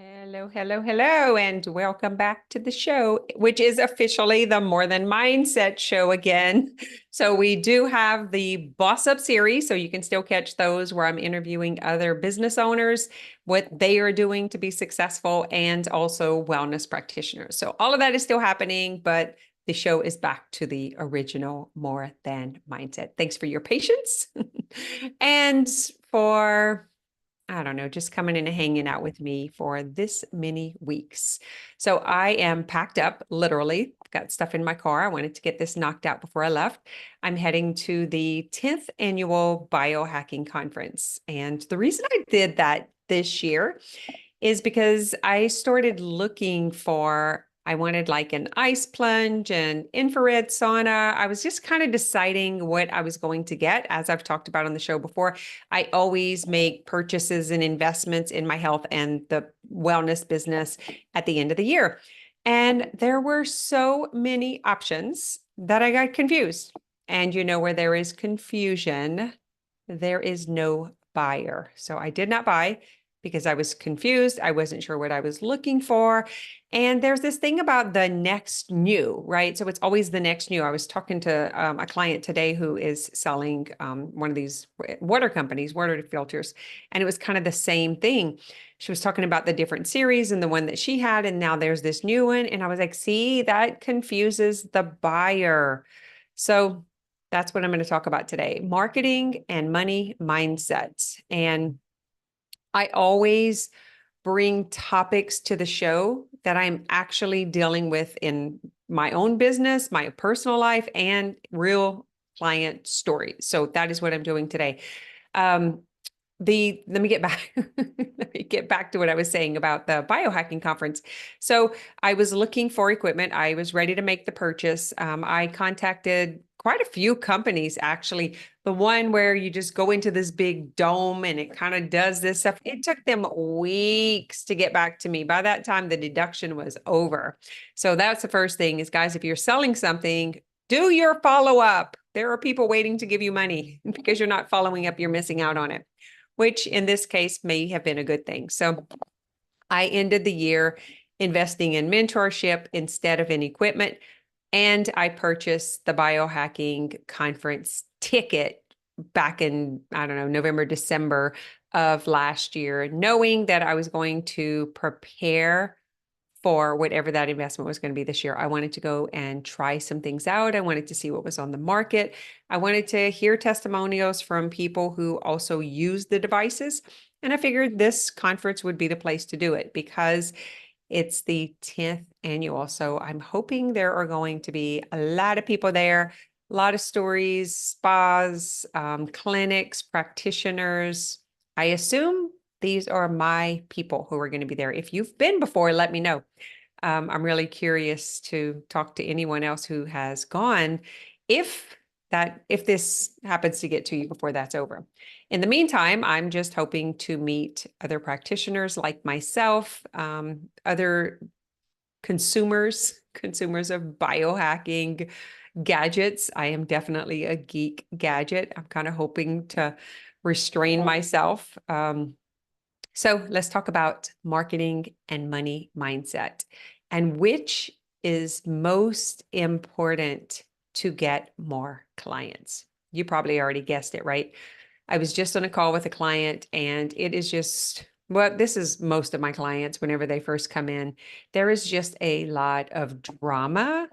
Hello, hello, hello, and welcome back to the show, which is officially the More Than Mindset show again. So we do have the Boss Up series, so you can still catch those where I'm interviewing other business owners, what they are doing to be successful, and also wellness practitioners. So all of that is still happening, but the show is back to the original More Than Mindset. Thanks for your patience and for I don't know, just coming in and hanging out with me for this many weeks. So I am packed up, literally, got stuff in my car. I wanted to get this knocked out before I left. I'm heading to the 10th annual biohacking conference. And the reason I did that this year is because I started looking for, I wanted like an ice plunge and infrared sauna. I was just kind of deciding what I was going to get. As I've talked about on the show before, I always make purchases and investments in my health and the wellness business at the end of the year. And there were so many options that I got confused. And you know, where there is confusion, there is no buyer. So I did not buy because I was confused. I wasn't sure what I was looking for. And there's this thing about the next new, right? So it's always the next new. I was talking to a client today who is selling one of these water companies, water filters, and it was kind of the same thing. She was talking about the different series and the one that she had, and now there's this new one. And I was like, see, that confuses the buyer. So that's what I'm going to talk about today, marketing and money mindsets. And I always bring topics to the show that I'm actually dealing with in my own business, my personal life, and real client stories. So that is what I'm doing today. Um, let me get back let me get back to what I was saying about the biohacking conference. So I was looking for equipment. I was ready to make the purchase. I contacted quite a few companies, actually. The one where you just go into this big dome and it kind of does this stuff. It took them weeks to get back to me. By that time, the deduction was over. So that's the first thing is, guys, if you're selling something, do your follow up. There are people waiting to give you money because you're not following up. You're missing out on it, which in this case may have been a good thing. So I ended the year investing in mentorship instead of in equipment. And I purchased the biohacking conference ticket back in, I don't know, November, December of last year, knowing that I was going to prepare for whatever that investment was going to be this year. I wanted to go and try some things out. I wanted to see what was on the market. I wanted to hear testimonials from people who also use the devices. And I figured this conference would be the place to do it because it's the 10th annual. So I'm hoping there are going to be a lot of people there, a lot of stories, spas, clinics, practitioners. I assume these are my people who are going to be there. If you've been before, let me know. I'm really curious to talk to anyone else who has gone if this happens to get to you before that's over. In the meantime, I'm just hoping to meet other practitioners like myself, other consumers of biohacking gadgets. I am definitely a geek gadget. I'm kind of hoping to restrain myself. So let's talk about marketing and money mindset and which is most important to get more clients. You probably already guessed it, right? I was just on a call with a client and it is just, well, this is most of my clients whenever they first come in. There is just a lot of drama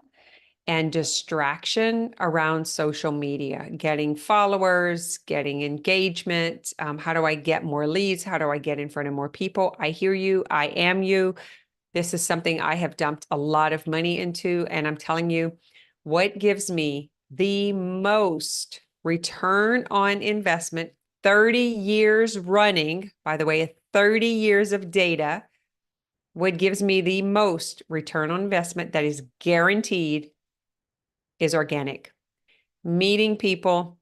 and distraction around social media, getting followers, getting engagement. How do I get more leads? How do I get in front of more people? I hear you. I am you. This is something I have dumped a lot of money into. And I'm telling you, what gives me the most return on investment, 30 years running, by the way, 30 years of data, what gives me the most return on investment that is guaranteed is organic. Meeting people,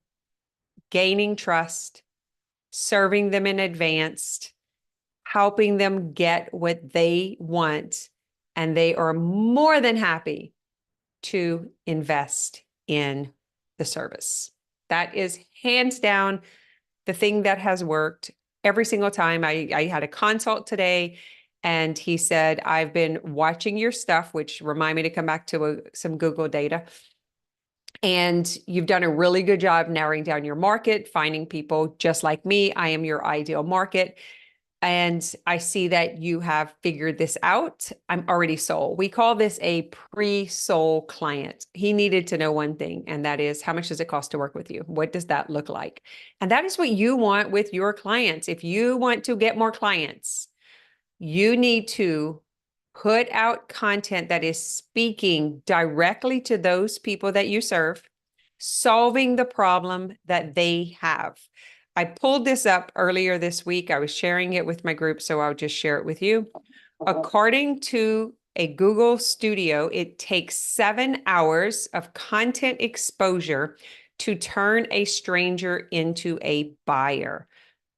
gaining trust, serving them in advance, helping them get what they want, and they are more than happy to invest in the service. That is hands down the thing that has worked every single time. I had a consult today And he said, I've been watching your stuff, which remind me to come back to some Google data. And you've done a really good job narrowing down your market, finding people just like me. I am your ideal market. And I see that you have figured this out. I'm already sold. We call this a pre-sold client. He needed to know one thing, and that is, how much does it cost to work with you? What does that look like? And that is what you want with your clients. If you want to get more clients, you need to put out content that is speaking directly to those people that you serve, solving the problem that they have. I pulled this up earlier this week. I was sharing it with my group, so I'll just share it with you. According to a Google Studio, it takes 7 hours of content exposure to turn a stranger into a buyer.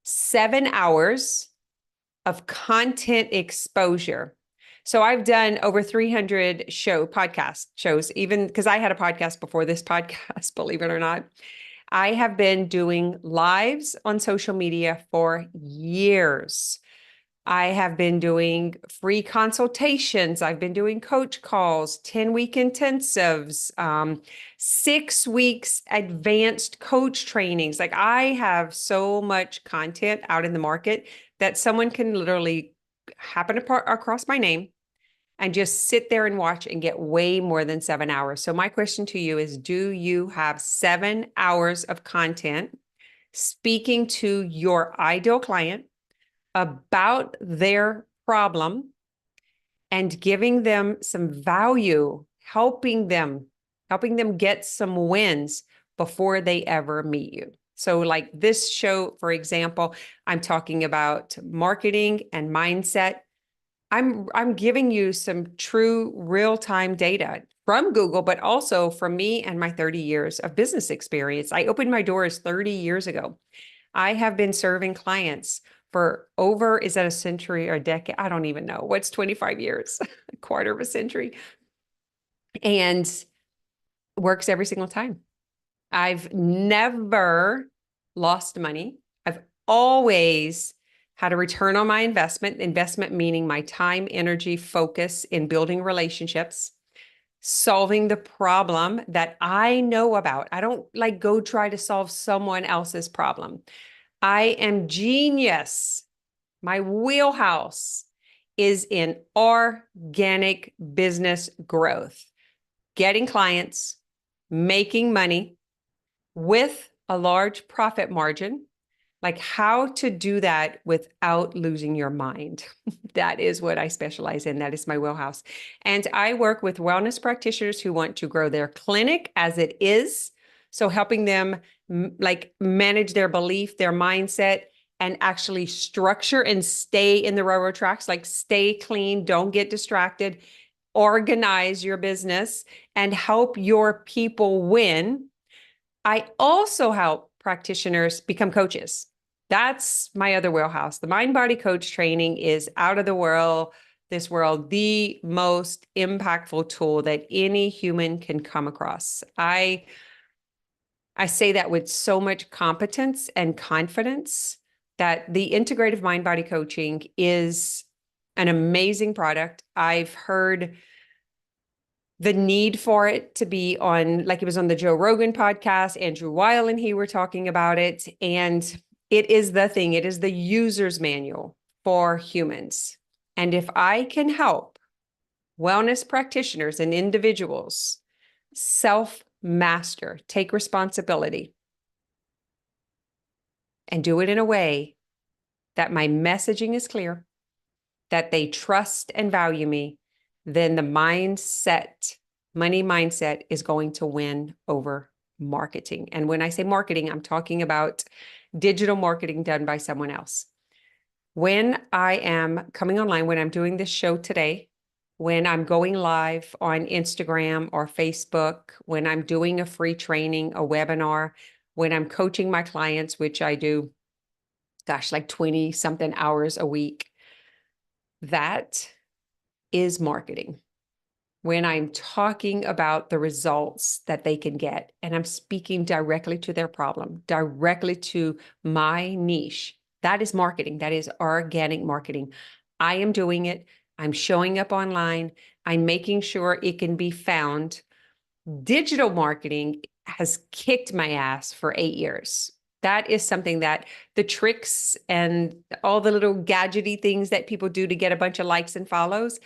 7 hours of content exposure. So I've done over 300 podcast shows, even because I had a podcast before this podcast, believe it or not. I have been doing lives on social media for years. I have been doing free consultations. I've been doing coach calls, 10-week intensives, 6 weeks advanced coach trainings. Like, I have so much content out in the market that someone can literally happen across my name and just sit there and watch and get way more than 7 hours. So my question to you is, do you have 7 hours of content speaking to your ideal client about their problem and giving them some value, helping them get some wins before they ever meet you? So like this show, for example, I'm talking about marketing and mindset. I'm giving you some true real-time data from Google, but also from me and my 30 years of business experience. I opened my doors 30 years ago. I have been serving clients for over, is that a century or a decade? I don't even know. What's 25 years? A quarter of a century. And works every single time. I've never lost money. I've always had a return on my investment meaning my time, energy, focus in building relationships, solving the problem that I know about. I don't like go try to solve someone else's problem. I am genius. My wheelhouse is in organic business growth, getting clients, making money with a large profit margin, like how to do that without losing your mind. That is what I specialize in. That is my wheelhouse. And I work with wellness practitioners who want to grow their clinic as it is. So helping them like manage their belief, their mindset, and actually structure and stay in the railroad tracks, like stay clean, don't get distracted, organize your business, and help your people win. I also help practitioners become coaches. That's my other wheelhouse. The mind body coach training is out of the world, the most impactful tool that any human can come across. I say that with so much competence and confidence that the integrative mind body coaching is an amazing product. I've heard the need for it to be on, like it was on the Joe Rogan podcast, Andrew Weil and he were talking about it. And it is the thing, it is the user's manual for humans. And if I can help wellness practitioners and individuals self-master, take responsibility, and do it in a way that my messaging is clear, that they trust and value me, then the mindset, money mindset, is going to win over marketing. And when I say marketing, I'm talking about digital marketing done by someone else. When I am coming online, when I'm doing this show today, when I'm going live on Instagram or Facebook, when I'm doing a free training, a webinar, when I'm coaching my clients, which I do, gosh, like 20 something hours a week, that is marketing. When I'm talking about the results that they can get, and I'm speaking directly to their problem, directly to my niche, that is marketing. That is organic marketing. I am doing it. I'm showing up online. I'm making sure it can be found. Digital marketing has kicked my ass for 8 years. That is something that the tricks and all the little gadgety things that people do to get a bunch of likes and follows,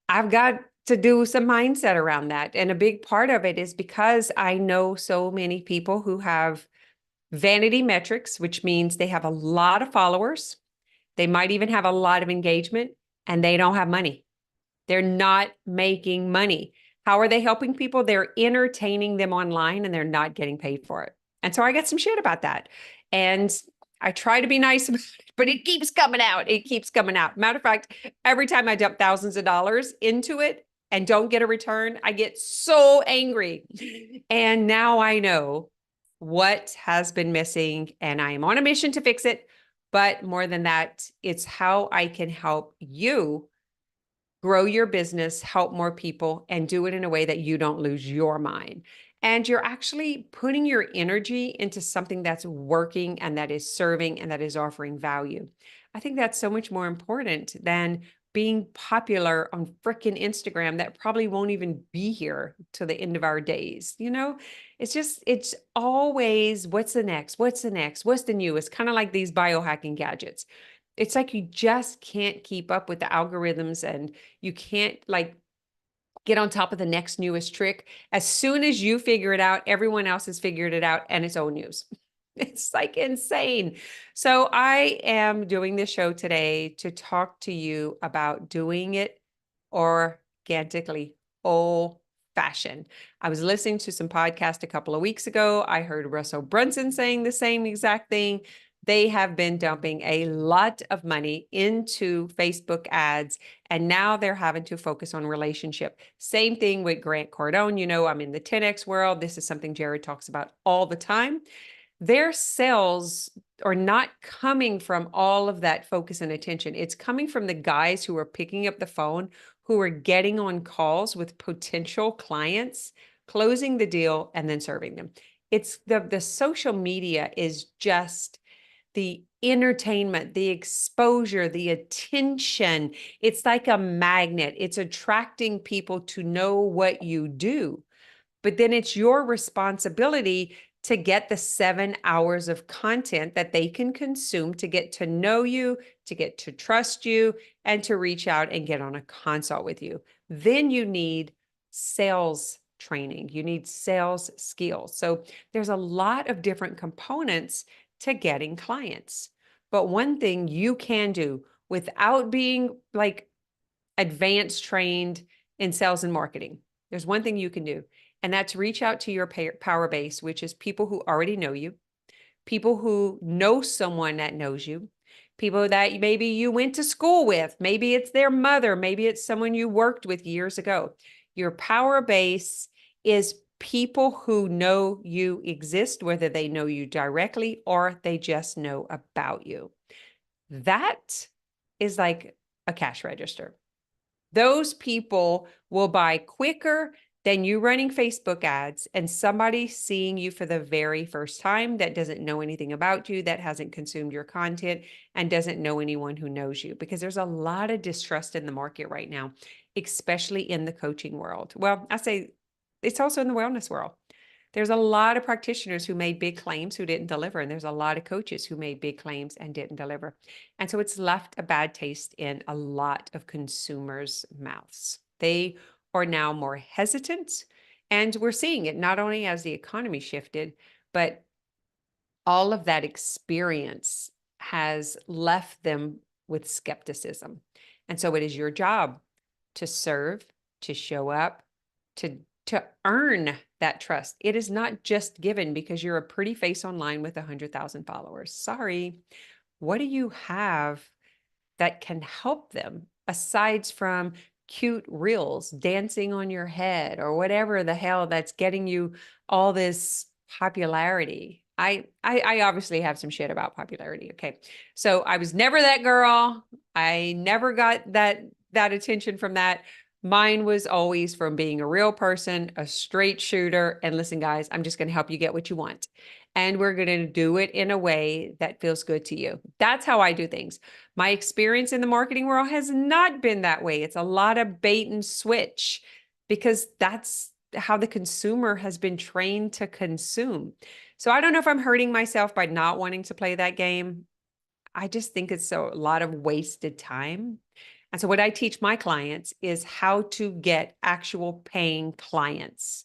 I've got to do some mindset around that. And a big part of it is because I know so many people who have vanity metrics, which means they have a lot of followers. They might even have a lot of engagement and they don't have money. They're not making money. How are they helping people? They're entertaining them online and they're not getting paid for it. And so I get some shit about that. And I try to be nice, but it keeps coming out. It keeps coming out. Matter of fact, every time I dump thousands of dollars into it and don't get a return, I get so angry. And now I know what has been missing and I am on a mission to fix it. But more than that, it's how I can help you grow your business, help more people, and do it in a way that you don't lose your mind. And you're actually putting your energy into something that's working and that is serving and that is offering value. I think that's so much more important than being popular on frickin' Instagram that probably won't even be here till the end of our days. It's always what's the next? What's the next? What's the newest? Kind of like these biohacking gadgets. It's like you just can't keep up with the algorithms and you can't like get on top of the next newest trick. As soon as you figure it out, everyone else has figured it out and it's old news. It's like insane. So I am doing this show today to talk to you about doing it organically, old fashioned. I was listening to some podcast a couple of weeks ago. I heard Russell Brunson saying the same exact thing. They have been dumping a lot of money into Facebook ads, and now they're having to focus on relationship. Same thing with Grant Cardone. I'm in the 10X world. This is something Jared talks about all the time. Their sales are not coming from all of that focus and attention. It's coming from the guys who are picking up the phone, who are getting on calls with potential clients, closing the deal, and then serving them. It's the social media is just the entertainment, the exposure, the attention. It's like a magnet. It's attracting people to know what you do. But then it's your responsibility to get the 7 hours of content that they can consume to get to know you, to get to trust you, and to reach out and get on a consult with you. Then you need sales training. You need sales skills. So there's a lot of different components to getting clients. But one thing you can do without being like advanced trained in sales and marketing, there's one thing you can do, and that's reach out to your power base, which is people who already know you, people who know someone that knows you, people that maybe you went to school with, maybe it's their mother, maybe it's someone you worked with years ago. Your power base is people who know you exist, whether they know you directly or they just know about you. That is like a cash register. Those people will buy quicker than you running Facebook ads and somebody seeing you for the very first time that doesn't know anything about you, that hasn't consumed your content, and doesn't know anyone who knows you. Because there's a lot of distrust in the market right now, especially in the coaching world. Well, I say it's also in the wellness world. There's a lot of practitioners who made big claims who didn't deliver, and there's a lot of coaches who made big claims and didn't deliver. And so it's left a bad taste in a lot of consumers' mouths. They are now more hesitant, and we're seeing it not only as the economy shifted, but all of that experience has left them with skepticism. And so it is your job to serve, to show up, to earn that trust. It is not just given because you're a pretty face online with 100,000 followers. Sorry. What do you have that can help them aside from cute reels, dancing on your head, or whatever the hell that's getting you all this popularity? I obviously have some shit about popularity. Okay. So I was never that girl. I never got that attention from that. Mine was always from being a real person, a straight shooter. And listen, guys, I'm just going to help you get what you want. And we're going to do it in a way that feels good to you. That's how I do things. My experience in the marketing world has not been that way. It's a lot of bait and switch because that's how the consumer has been trained to consume. So I don't know if I'm hurting myself by not wanting to play that game. I just think it's a lot of wasted time. And so what I teach my clients is how to get actual paying clients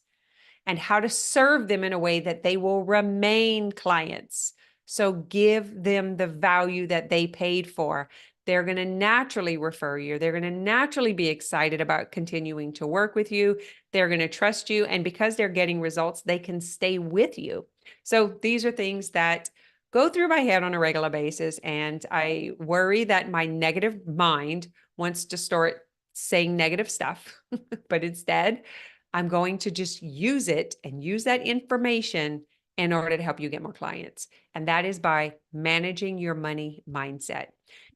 and how to serve them in a way that they will remain clients. So give them the value that they paid for. They're going to naturally refer you. They're going to naturally be excited about continuing to work with you. They're going to trust you. And because they're getting results, they can stay with you. So these are things that go through my head on a regular basis. And I worry that my negative mind wants to start saying negative stuff, but instead, I'm going to just use it and use that information in order to help you get more clients. And that is by managing your money mindset.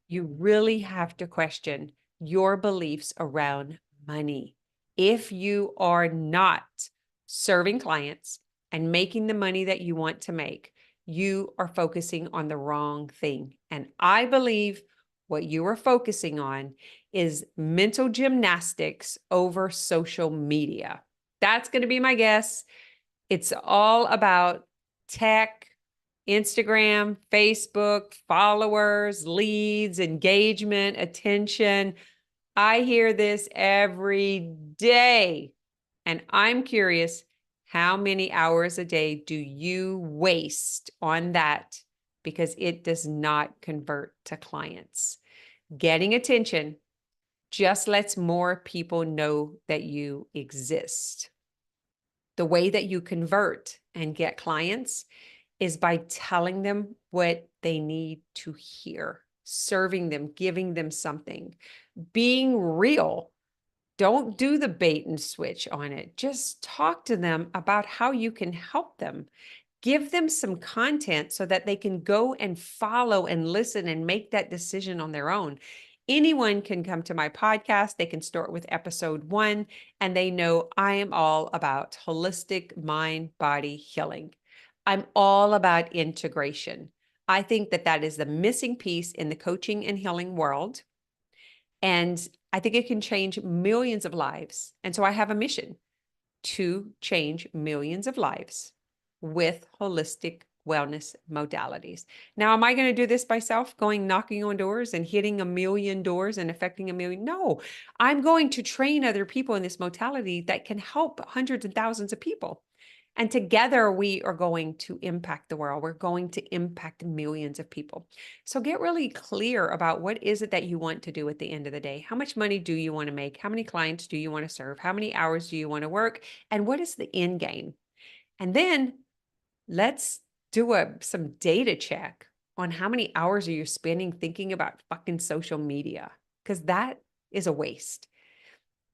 You really have to question your beliefs around money. If you are not serving clients and making the money that you want to make, you are focusing on the wrong thing. And I believe what you are focusing on is mental gymnastics over social media. That's going to be my guess. It's all about tech, Instagram, Facebook, followers, leads, engagement, attention. I hear this every day. And I'm curious, how many hours a day do you waste on that? Because it does not convert to clients. Getting attention just lets more people know that you exist. The way that you convert and get clients is by telling them what they need to hear, serving them, giving them something, being real. Don't do the bait and switch on it. Just talk to them about how you can help them. Give them some content so that they can go and follow and listen and make that decision on their own. Anyone can come to my podcast. They can start with episode 1, and they know I am all about holistic mind, body healing. I'm all about integration. I think that that is the missing piece in the coaching and healing world. And I think it can change millions of lives. And so I have a mission to change millions of lives with holistic wellness modalities. Now, am I going to do this myself, going knocking on doors and hitting 1,000,000 doors and affecting 1,000,000? No, I'm going to train other people in this modality that can help hundreds and thousands of people. And together we are going to impact the world. We're going to impact millions of people. So get really clear about what is it that you want to do at the end of the day. How much money do you want to make? How many clients do you want to serve? How many hours do you want to work? And what is the end game? And then let's do some data check on how many hours are you spending thinking about fucking social media, because that is a waste.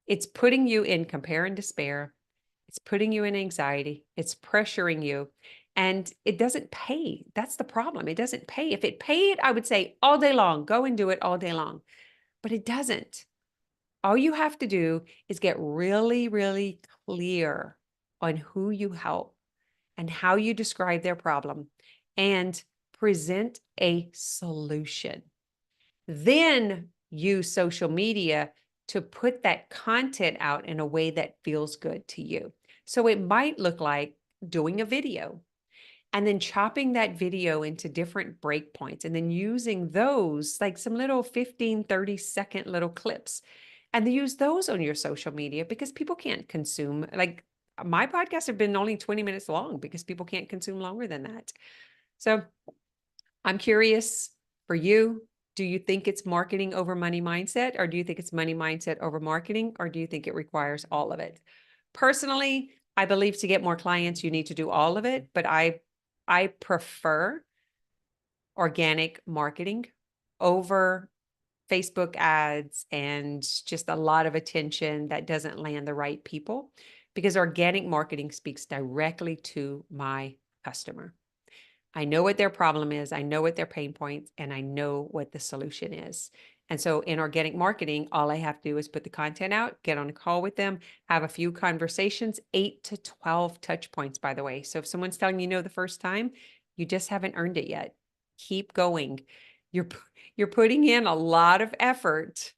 It's putting you in compare and despair. It's putting you in anxiety. It's pressuring you. And it doesn't pay. That's the problem. It doesn't pay. If it paid, I would say all day long, go and do it all day long. But it doesn't. All you have to do is get really, really clear on who you help and how you describe their problem and present a solution. Then use social media to put that content out in a way that feels good to you. So it might look like doing a video and then chopping that video into different breakpoints and then using those like some little 15, 30-second little clips and then use those on your social media, because people can't consume, like my podcasts have been only 20 minutes long because people can't consume longer than that. So I'm curious for you. Do you think it's marketing over money mindset, or do you think it's money mindset over marketing, or do you think it requires all of it? Personally, I believe to get more clients, you need to do all of it, but I prefer organic marketing over Facebook ads and just a lot of attention that doesn't land the right people, because organic marketing speaks directly to my customer. I know what their problem is. I know what their pain points, and I know what the solution is. And so in organic marketing, all I have to do is put the content out, get on a call with them, have a few conversations, 8 to 12 touch points, by the way. So if someone's telling you no the first time, you just haven't earned it yet. Keep going. You're you're putting in a lot of effort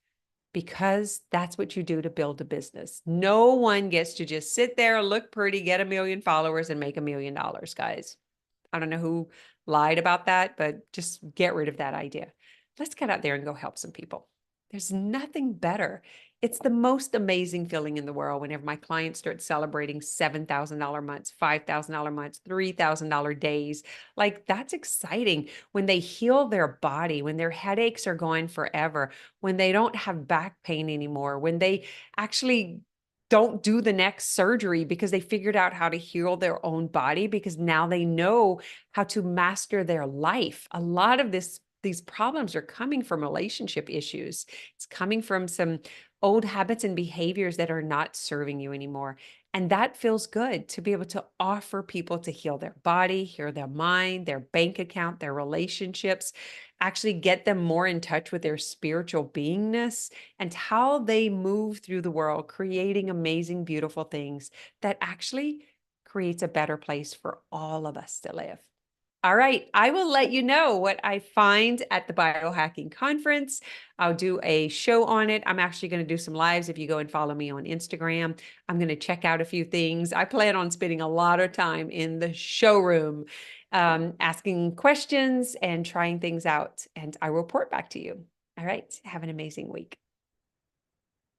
because that's what you do to build a business. No one gets to just sit there, look pretty, get 1 million followers, and make $1 million, guys. I don't know who lied about that, but just get rid of that idea. Let's get out there and go help some people. There's nothing better. It's the most amazing feeling in the world whenever my clients start celebrating $7,000 months, $5,000 months, $3,000 days. Like that's exciting when they heal their body, when their headaches are gone forever, when they don't have back pain anymore, when they actually don't do the next surgery because they figured out how to heal their own body because now they know how to master their life. A lot of these problems are coming from relationship issues. It's coming from some old habits and behaviors that are not serving you anymore. And that feels good to be able to offer people to heal their body, heal their mind, their bank account, their relationships, actually get them more in touch with their spiritual beingness and how they move through the world, creating amazing, beautiful things that actually creates a better place for all of us to live. All right, I will let you know what I find at the biohacking conference. I'll do a show on it. I'm actually going to do some lives if you go and follow me on Instagram. I'm going to check out a few things. I plan on spending a lot of time in the showroom, asking questions and trying things out, and I will report back to you. All right, have an amazing week.